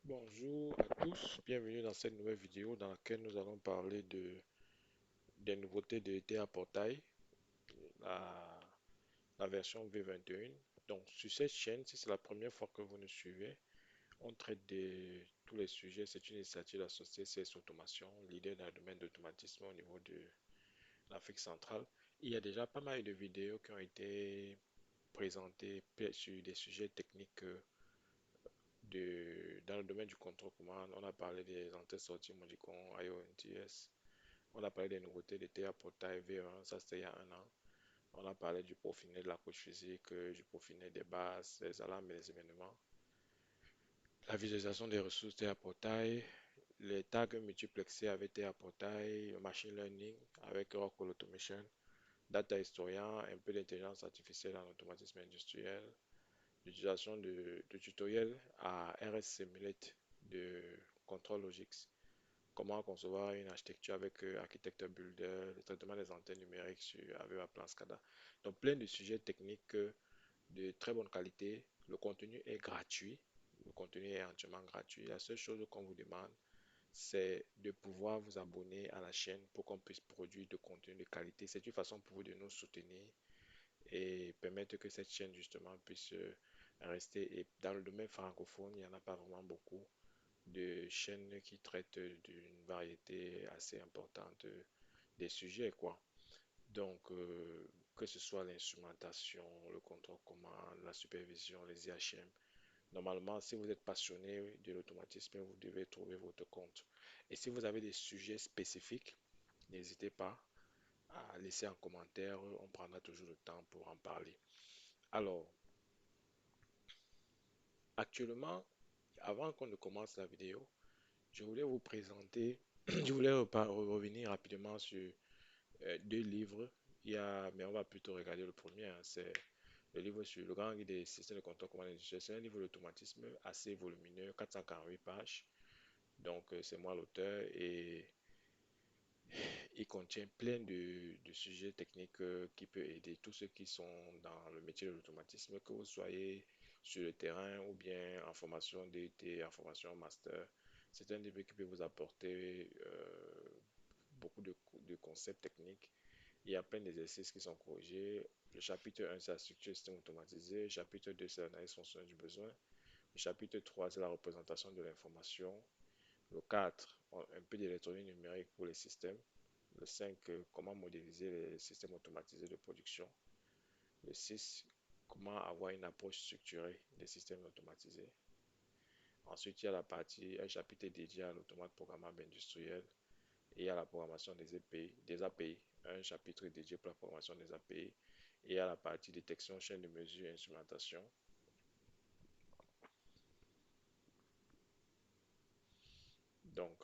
Bonjour à tous, bienvenue dans cette nouvelle vidéo dans laquelle nous allons parler des nouveautés de TA Portail, la, la version V21. Donc sur cette chaîne, si c'est la première fois que vous nous suivez, on traite de tous les sujets. C'est une initiative de la société CS Automation, leader dans le domaine d'automatisme au niveau de l'Afrique centrale. Il y a déjà pas mal de vidéos qui ont été présentées sur des sujets techniques dans le domaine du contrôle commande. On a parlé des entrées-sorties Modicon, IONTS. On a parlé des nouveautés de TA Portail V1, ça c'était il y a un an. On a parlé du peaufinet de la couche physique, du peaufinet des bases, des alarmes et des événements. La visualisation des ressources TA Portail, les tags multiplexés avec TA Portail, le machine learning avec Rockwell Automation, data historian, un peu d'intelligence artificielle en automatisme industriel, l'utilisation de tutoriels à RS Simulate de Control Logics, comment concevoir une architecture avec Architecture Builder, le traitement des antennes numériques sur Aveva Plan SCADA. Donc plein de sujets techniques de très bonne qualité. Le contenu est gratuit. Le contenu est entièrement gratuit. La seule chose qu'on vous demande, c'est de pouvoir vous abonner à la chaîne pour qu'on puisse produire de contenu de qualité. C'est une façon pour vous de nous soutenir et permettre que cette chaîne justement puisse rester. Et dans le domaine francophone, il n'y en a pas vraiment beaucoup de chaînes qui traitent d'une variété assez importante des sujets, quoi. Donc, que ce soit l'instrumentation, le contrôle commande, la supervision, les IHM, normalement, si vous êtes passionné de l'automatisme, vous devez trouver votre compte. Et si vous avez des sujets spécifiques, n'hésitez pas à laisser un commentaire, on prendra toujours le temps pour en parler. Alors, actuellement, avant qu'on ne commence la vidéo, je voulais vous présenter, je voulais revenir rapidement sur deux livres. Mais on va plutôt regarder le premier, hein, c'est le livre sur le grand guide des systèmes de contrôle commande industriel. C'est un livre d'automatisme assez volumineux, 448 pages. Donc, c'est moi l'auteur et il contient plein de sujets techniques qui peuvent aider tous ceux qui sont dans le métier de l'automatisme, que vous soyez sur le terrain ou bien en formation DUT, en formation master. C'est un livre qui peut vous apporter beaucoup de concepts techniques. Il y a plein d'exercices qui sont corrigés. Le chapitre 1, c'est la structure du système automatisé. Le chapitre 2, c'est l'analyse fonctionnelle du besoin. Le chapitre 3, c'est la représentation de l'information. Le 4, un peu d'électronique numérique pour les systèmes. Le 5, comment modéliser les systèmes automatisés de production. Le 6, comment avoir une approche structurée des systèmes automatisés. Ensuite, il y a un chapitre dédié à l'automate programmable industriel et à la programmation des API, un chapitre dédié pour la programmation des API et à la partie détection, chaîne de mesure et instrumentation. Donc,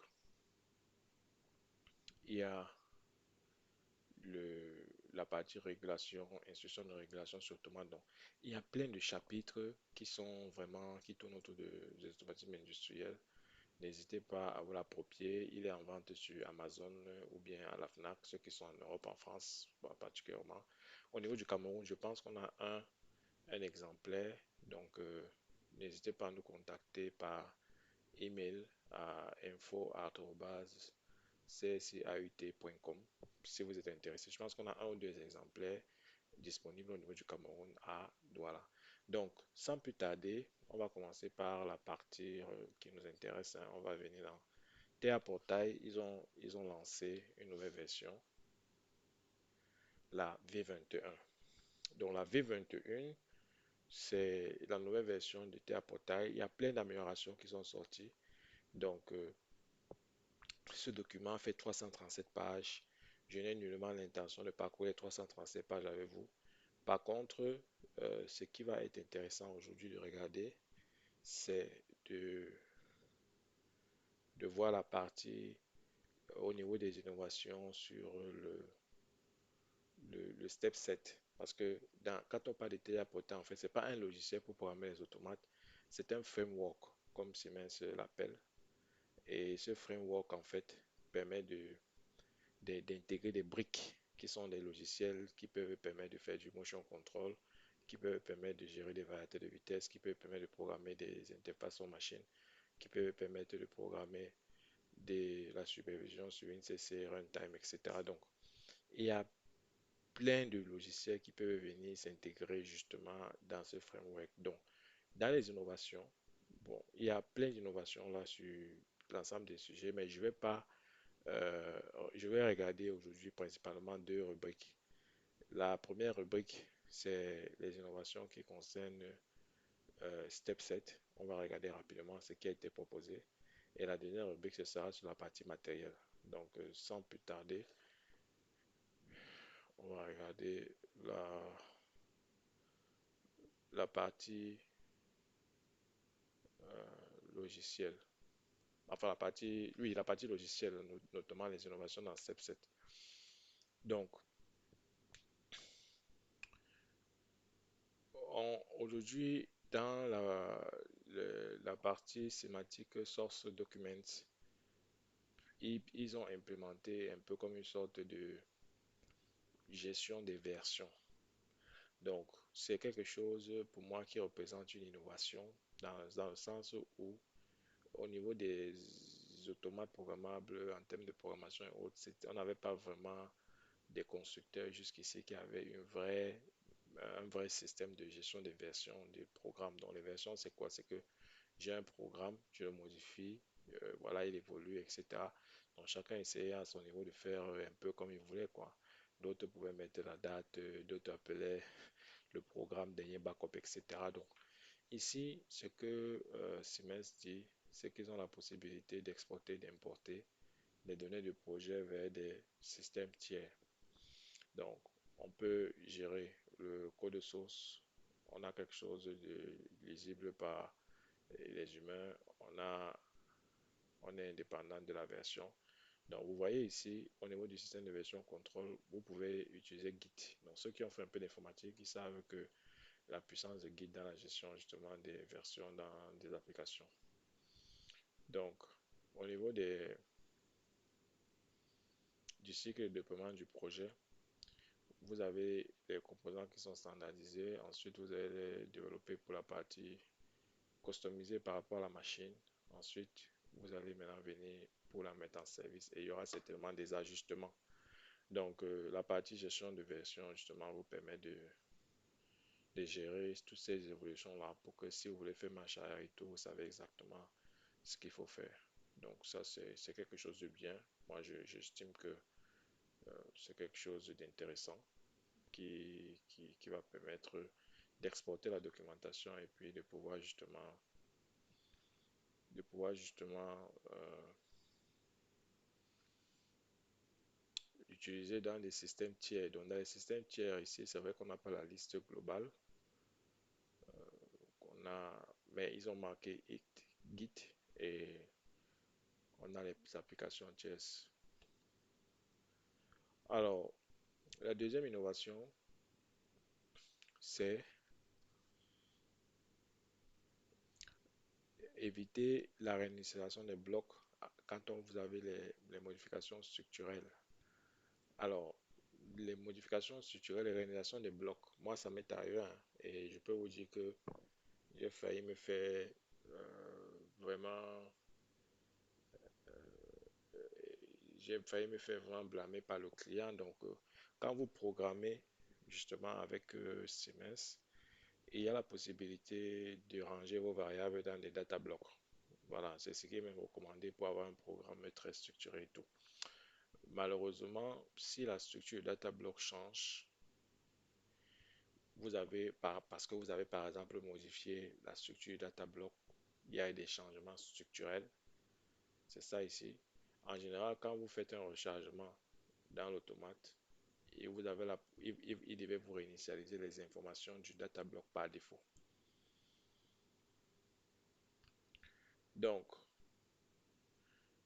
il y a la partie régulation, instruction de régulation sur automate. Donc, il y a plein de chapitres qui sont vraiment, qui tournent autour des automatismes industriels. N'hésitez pas à vous l'approprier. Il est en vente sur Amazon ou bien à la FNAC, ceux qui sont en Europe, en France, particulièrement. Au niveau du Cameroun, je pense qu'on a un exemplaire. Donc, n'hésitez pas à nous contacter par email à info@ccaut.com si vous êtes intéressé. Je pense qu'on a un ou deux exemplaires disponibles au niveau du Cameroun à Douala. Donc, sans plus tarder, on va commencer par la partie qui nous intéresse, hein. On va venir dans TA Portail. Ils ont lancé une nouvelle version, la V21. Donc, la V21, c'est la nouvelle version de TA Portail. Il y a plein d'améliorations qui sont sorties. Donc, ce document fait 337 pages. Je n'ai nullement l'intention de parcourir les 337 pages avec vous. Par contre, ce qui va être intéressant aujourd'hui de regarder, c'est de, de voir la partie au niveau des innovations sur le step 7. Parce que quand on parle de téléporter, en fait, ce n'est pas un logiciel pour programmer les automates, c'est un framework, comme Siemens l'appelle. Et ce framework, en fait, permet d'intégrer des briques qui sont des logiciels qui peuvent permettre de faire du motion control, qui peuvent permettre de gérer des variétés de vitesse, qui peuvent permettre de programmer des interfaces aux machines, qui peuvent permettre de programmer de la supervision sur une CC, runtime, etc. Donc, il y a plein de logiciels qui peuvent venir s'intégrer justement dans ce framework. Donc, dans les innovations, bon, il y a plein d'innovations là sur l'ensemble des sujets, mais euh, je vais regarder aujourd'hui principalement deux rubriques. La première rubrique, c'est les innovations qui concernent Step 7. On va regarder rapidement ce qui a été proposé. Et la dernière rubrique, ce sera sur la partie matérielle. Donc, sans plus tarder, on va regarder la, la partie logicielle. Enfin, la partie logicielle, notamment les innovations dans Step 7. Donc, aujourd'hui, dans la partie sémantique Source Documents, ils ont implémenté un peu comme une sorte de gestion des versions. Donc, c'est quelque chose pour moi qui représente une innovation dans le sens où, au niveau des automates programmables en termes de programmation et autres, on n'avait pas vraiment des constructeurs jusqu'ici qui avaient un vrai système de gestion des versions des programmes. Donc, les versions, c'est quoi? C'est que j'ai un programme, je le modifie, voilà, il évolue, etc. Donc, chacun essayait à son niveau de faire un peu comme il voulait, quoi. D'autres pouvaient mettre la date, d'autres appelaient le programme dernier backup, etc. Donc, ici, ce que Siemens dit, c'est qu'ils ont la possibilité d'exporter, d'importer les données du projet vers des systèmes tiers. Donc, on peut gérer le code source. On a quelque chose de lisible par les humains. On est indépendant de la version. Donc, vous voyez ici, au niveau du système de version contrôle, vous pouvez utiliser Git. Donc, ceux qui ont fait un peu d'informatique, ils savent que la puissance de Git dans la gestion justement des versions dans des applications. Donc, au niveau du cycle de déploiement du projet, vous avez les composants qui sont standardisés. Ensuite, vous allez les développer pour la partie customisée par rapport à la machine. Ensuite, vous allez maintenant venir pour la mettre en service et il y aura certainement des ajustements. Donc, la partie gestion de version, justement, vous permet de gérer toutes ces évolutions-là pour que si vous voulez faire marche arrière et tout, vous savez exactement ce qu'il faut faire. Donc, ça, c'est quelque chose de bien. Moi, j'estime que c'est quelque chose d'intéressant qui va permettre d'exporter la documentation et puis de pouvoir justement utiliser dans des systèmes tiers. Donc, dans les systèmes tiers, ici, c'est vrai qu'on n'a pas la liste globale qu'on a, mais ils ont marqué Git et on a les applications tiers. Alors, la deuxième innovation, c'est éviter la réinitialisation des blocs quand vous avez les modifications structurelles. Alors, les modifications structurelles et réalisation des blocs, moi, ça m'est arrivé, hein, et je peux vous dire que j'ai failli me faire vraiment, j'ai failli me faire vraiment blâmer par le client. Donc, quand vous programmez justement avec Siemens, il y a la possibilité de ranger vos variables dans des data blocks. Voilà, c'est ce qui est même recommandé pour avoir un programme très structuré et tout. Malheureusement, si la structure data block change, parce que vous avez par exemple modifié la structure data block, il y a des changements structurels, c'est ça ici. En général, quand vous faites un rechargement dans l'automate, il devait vous réinitialiser les informations du data block par défaut. Donc,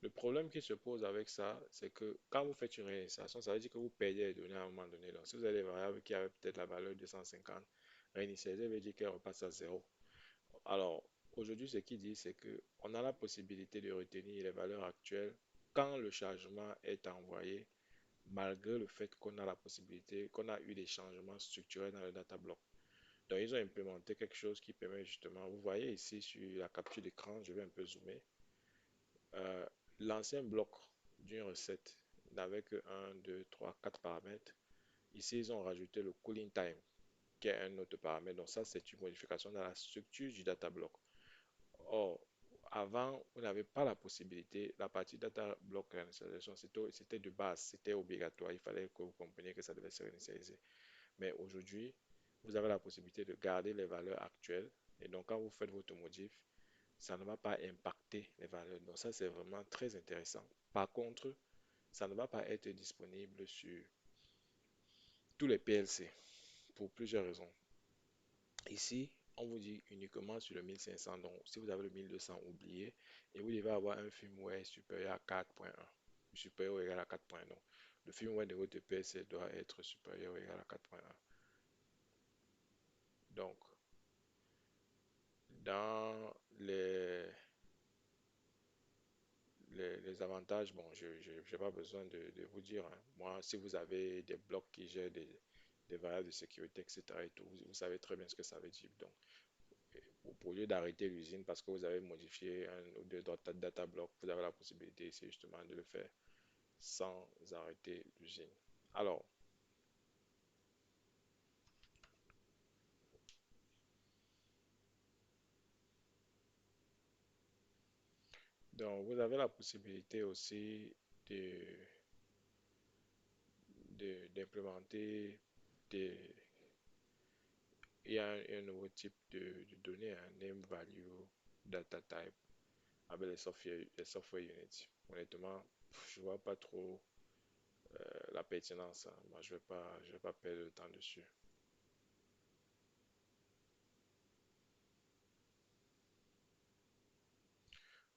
le problème qui se pose avec ça, c'est que quand vous faites une réinitialisation, ça veut dire que vous perdez les données à un moment donné. Donc, si vous avez des variables qui avaient peut-être la valeur de 250, réinitialiser veut dire qu'elles repassent à zéro. Alors, aujourd'hui, ce qu'il dit, c'est qu'on a la possibilité de retenir les valeurs actuelles quand le changement est envoyé, malgré le fait qu'on a la possibilité, qu'on a eu des changements structurels dans le data block. Donc, ils ont implémenté quelque chose qui permet justement, vous voyez ici sur la capture d'écran, je vais un peu zoomer. Euh, L'ancien bloc d'une recette n'avait que un 2 3 4 paramètres. Ici, ils ont rajouté le cooling time, qui est un autre paramètre. Donc, ça, c'est une modification dans la structure du data block. Or, avant, vous n'avez pas la possibilité. La partie data block réinitialisation, c'était de base, c'était obligatoire. Il fallait que vous compreniez que ça devait se réinitialiser. Mais aujourd'hui, vous avez la possibilité de garder les valeurs actuelles. Et donc, quand vous faites votre modif, ça ne va pas impacter les valeurs. Donc, ça, c'est vraiment très intéressant. Par contre, ça ne va pas être disponible sur tous les PLC pour plusieurs raisons. Ici, on vous dit uniquement sur le 1500. Donc, si vous avez le 1200, oubliez. Et vous devez avoir un firmware supérieur à 4.1. Supérieur ou égal à 4.1. Donc, le firmware de votre PLC doit être supérieur ou égal à 4.1. Donc, dans les avantages, bon, je n'ai pas besoin de vous dire, hein. Moi, si vous avez des blocs qui gèrent des variables de sécurité, etc., et tout, vous savez très bien ce que ça veut dire. Donc, au lieu d'arrêter l'usine parce que vous avez modifié un ou deux data blocs, vous avez la possibilité ici justement de le faire sans arrêter l'usine. Alors, donc vous avez la possibilité aussi de, d'implémenter des, il y a un nouveau type de données, un name value data type avec les software units. Honnêtement, je vois pas trop la pertinence, hein. Moi, je vais pas perdre le temps dessus.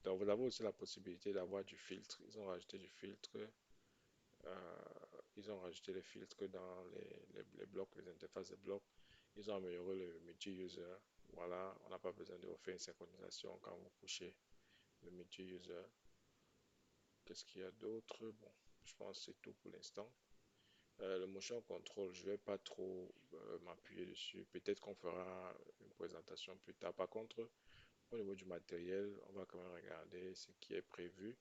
Donc, vous avez aussi la possibilité d'avoir du filtre. Ils ont rajouté du filtre. Ils ont rajouté les filtres dans les blocs, les interfaces de blocs. Ils ont amélioré le multi-user. Voilà, on n'a pas besoin de refaire une synchronisation quand vous couchez le multi-user. Qu'est-ce qu'il y a d'autre? Bon, je pense que c'est tout pour l'instant. Le motion control, je ne vais pas trop m'appuyer dessus. Peut-être qu'on fera une présentation plus tard. Par contre, au niveau du matériel, on va quand même regarder ce qui est prévu.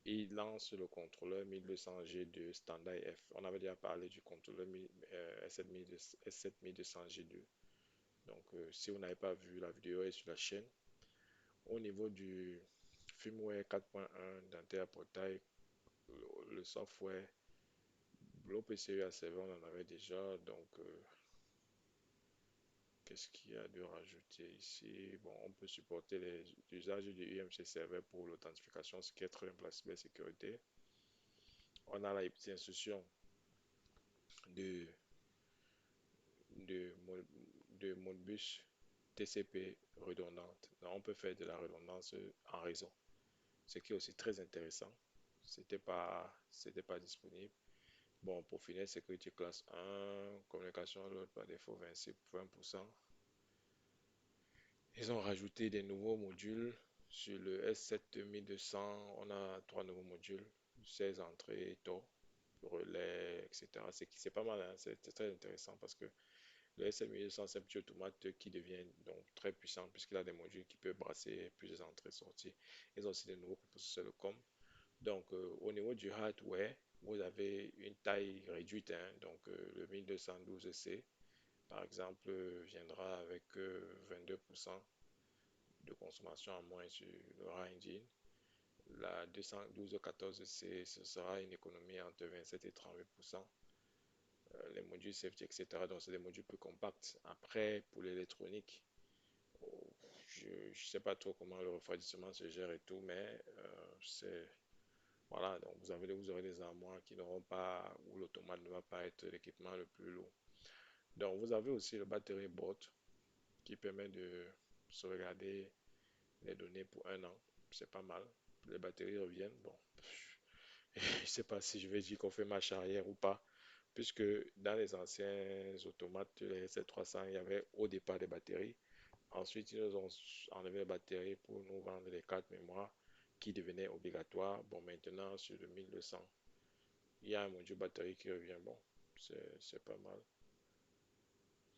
Il lance le contrôleur 1200G2 standard F. On avait déjà parlé du contrôleur S7200G2. Donc, si vous n'avez pas vu, la vidéo est sur la chaîne. Au niveau du firmware 4.1 d'Intel Portail, le software, l'OPC UA7, on en avait déjà. Donc, qu'est-ce qu'il y a de rajouter ici? Bon, on peut supporter l'usage du UMC Server pour l'authentification, ce qui est très bien pour la cybersécurité. On a la petite instruction de, de, de Modbus TCP redondante. Donc, on peut faire de la redondance en réseau, ce qui est aussi très intéressant. C'était pas disponible. Bon, pour finir, sécurité classe 1, communication load par défaut 26, 20%. Ils ont rajouté des nouveaux modules. Sur le S7200, on a trois nouveaux modules, 16 entrées, taux, relais, etc. C'est pas mal, hein. C'est très intéressant parce que le SM1200, c'est un petit automate qui devient donc très puissant puisqu'il a des modules qui peuvent brasser plusieurs entrées-sorties. Ils ont aussi des nouveaux processeurs de com. Donc, au niveau du hardware, vous avez une taille réduite, hein. Donc, le 1212C, par exemple, viendra avec 22% de consommation en moins sur le Engine. La 212-14C, ce sera une économie entre 27 et 38%. Les modules safety, etc. Donc, c'est des modules plus compacts. Après, pour l'électronique, oh, je ne sais pas trop comment le refroidissement se gère et tout, mais c'est. Voilà, donc vous aurez des armoires qui n'auront pas, où l'automate ne va pas être l'équipement le plus lourd. Donc, vous avez aussi le battery board qui permet de sauvegarder les données pour un an. C'est pas mal. Les batteries reviennent. Bon, je ne sais pas si je vais dire qu'on fait marche arrière ou pas, puisque dans les anciens automates, les S300, il y avait au départ des batteries. Ensuite, ils nous ont enlevé les batteries pour nous vendre les cartes mémoire qui devenaient obligatoires. Bon, maintenant, sur le 1200, il y a un module batterie qui revient. Bon, c'est pas mal.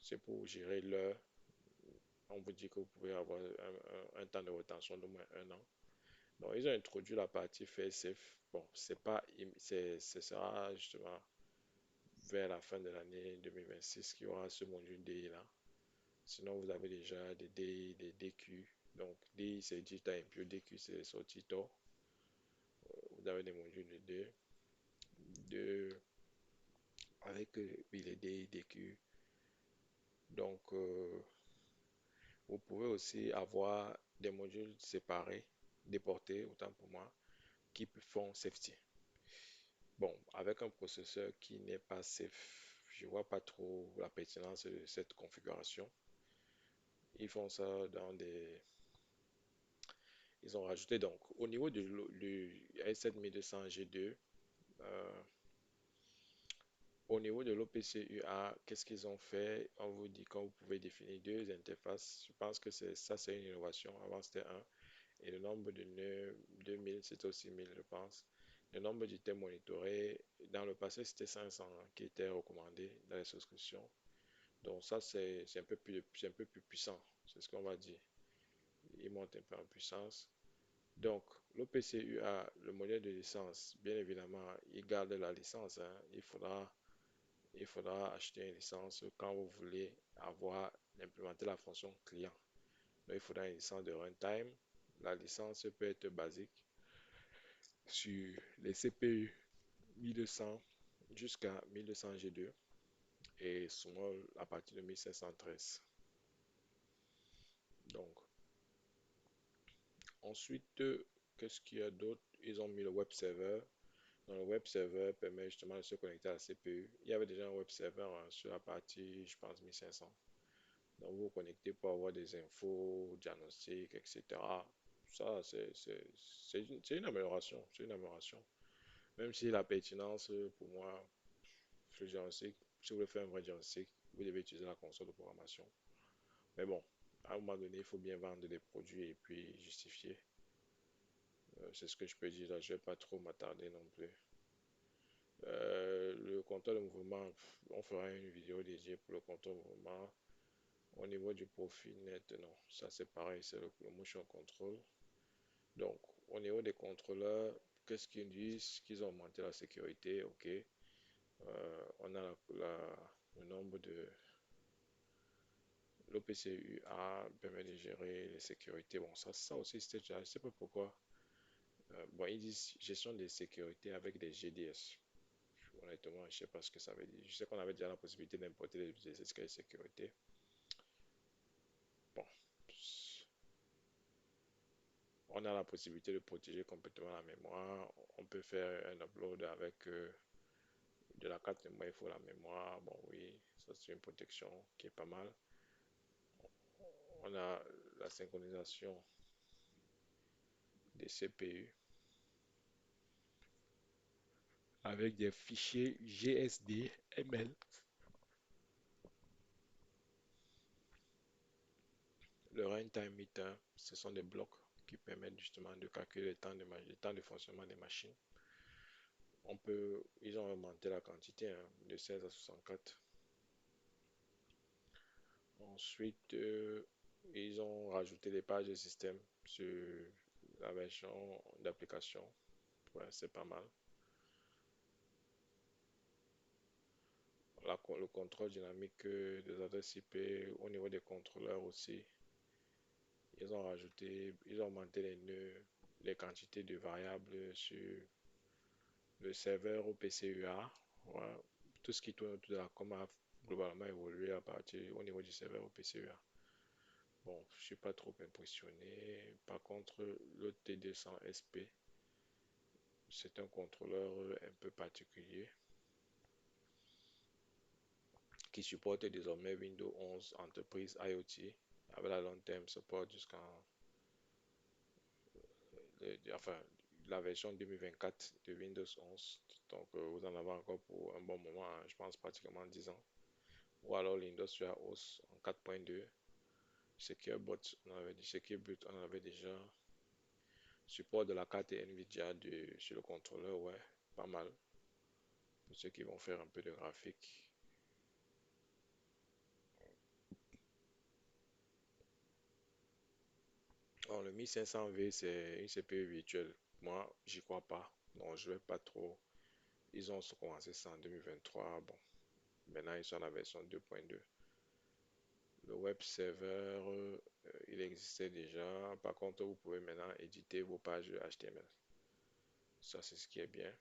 C'est pour gérer l'heure. On vous dit que vous pouvez avoir un temps de rétention d'au moins 1 an. Donc, ils ont introduit la partie FaceSafe. Bon, c'est pas, ce sera justement vers la fin de l'année 2026 qu'il y aura ce module DI là. Sinon, vous avez déjà des DI, des DQ. Donc, DI c'est Digital Impure, DQ c'est sorti tôt. Vous avez des modules de avec oui, les DI, DQ. Donc, vous pouvez aussi avoir des modules séparés, déportés, autant pour moi, qui font safety. Bon, avec un processeur qui n'est pas safe, je vois pas trop la pertinence de cette configuration. Ils font ça dans des... Ils ont rajouté donc au niveau du i7 1200 G2, euh, au niveau de l'OPC-UA, qu'est-ce qu'ils ont fait? On vous dit quand vous pouvez définir deux interfaces. Je pense que c'est une innovation. Avant c'était un. Et le nombre de nœuds, 2000, c'était aussi 1000, je pense. Le nombre d'items monitorés, dans le passé, c'était 500 qui étaient recommandés dans les souscriptions. Donc ça, c'est un peu plus puissant. C'est ce qu'on va dire. Il monte un peu en puissance. Donc, l'OPC-UA, le modèle de licence, bien évidemment, il garde la licence, hein. Il faudra acheter une licence quand vous voulez implémenter la fonction client. Donc, il faudra une licence de runtime. La licence peut être basique sur les CPU 1200 jusqu'à 1200 G2 et small à partir de 1513. Donc, ensuite, qu'est-ce qu'il y a d'autre? Ils ont mis le web server. Donc, le web server permet justement de se connecter à la CPU. Il y avait déjà un web server hein, sur la partie, je pense, 1500. Donc, vous vous connectez pour avoir des infos, diagnostics, etc. Ça, c'est une amélioration. C'est une amélioration. Même si la pertinence, pour moi, le diagnostic, si vous voulez faire un vrai diagnostic, vous devez utiliser la console de programmation. Mais bon, à un moment donné, il faut bien vendre des produits et puis justifier. C'est ce que je peux dire là. Je ne vais pas trop m'attarder non plus. Le compteur de mouvement, on fera une vidéo dédiée pour le compteur de mouvement. Au niveau du profil net, non, ça c'est pareil, c'est le motion control. Donc, au niveau des contrôleurs, qu'est-ce qu'ils disent? Qu'ils ont augmenté la sécurité, ok. On a le nombre de l'OPCUA permet de gérer les sécurités. Bon, ça aussi, c'était déjà, je ne sais pas pourquoi. Bon, ils disent gestion des sécurités avec des GDS. Honnêtement, je ne sais pas ce que ça veut dire. Je sais qu'on avait déjà la possibilité d'importer des escaliers de sécurité. Bon, on a la possibilité de protéger complètement la mémoire. On peut faire un upload avec de la carte mémoire, il faut la mémoire. Bon, oui, ça c'est une protection qui est pas mal. On a la synchronisation des CPU avec des fichiers GSD, ML. Le runtime meter, ce sont des blocs qui permettent justement de calculer le temps de fonctionnement des machines. Ils ont augmenté la quantité hein, de 16 à 64. Ensuite, ils ont rajouté des pages de système sur la version d'application. Ouais, c'est pas mal. Le contrôle dynamique des adresses IP au niveau des contrôleurs aussi. Ils ont augmenté les nœuds, les quantités de variables sur le serveur au PCUA. Ouais. Tout ce qui tourne autour de la com a globalement évolué à partir au niveau du serveur au PCUA. Bon, je suis pas trop impressionné. Par contre, le T200SP, c'est un contrôleur un peu particulier qui supporte désormais Windows 11 Enterprise IoT avec la long term support jusqu'en enfin la version 2024 de Windows 11. Donc vous en avez encore pour un bon moment, hein, je pense pratiquement 10 ans. Ou alors l'Industrial OS en 4.2. Secure Boot, on en avait déjà. Support de la carte Nvidia sur le contrôleur, ouais, pas mal. Pour ceux qui vont faire un peu de graphique. Bon, le 1500V, c'est une CPU virtuelle. Moi, j'y crois pas. Donc, je vais pas trop. Ils ont commencé ça en 2023. Bon, maintenant, ils sont à la version 2.2. Le web server, il existait déjà. Par contre, vous pouvez maintenant éditer vos pages HTML. Ça, c'est ce qui est bien.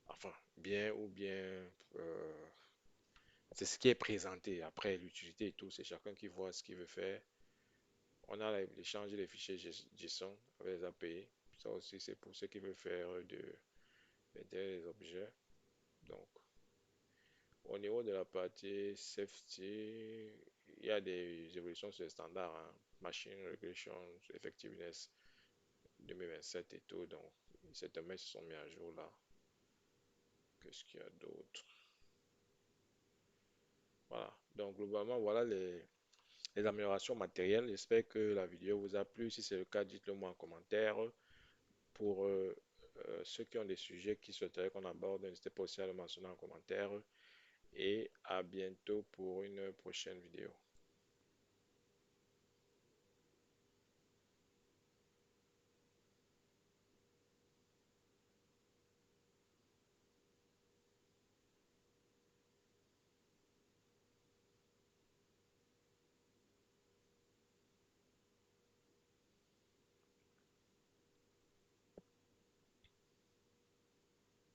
Enfin, bien ou bien, euh, c'est ce qui est présenté. Après, l'utilité et tout, c'est chacun qui voit ce qu'il veut faire. On a l'échange des fichiers JSON avec les API. Ça aussi, c'est pour ceux qui veulent faire des objets. Donc, au niveau de la partie safety, il y a des évolutions sur les standards, hein. Machine Regression, Effectiveness 2027 et tout. Donc, certains se sont mis à jour là. Qu'est-ce qu'il y a d'autre? Voilà. Donc, globalement, voilà les améliorations matérielles. J'espère que la vidéo vous a plu. Si c'est le cas, dites-le moi en commentaire. Pour ceux qui ont des sujets qui souhaiteraient qu'on aborde, n'hésitez pas aussi à le mentionner en commentaire. Et à bientôt pour une prochaine vidéo.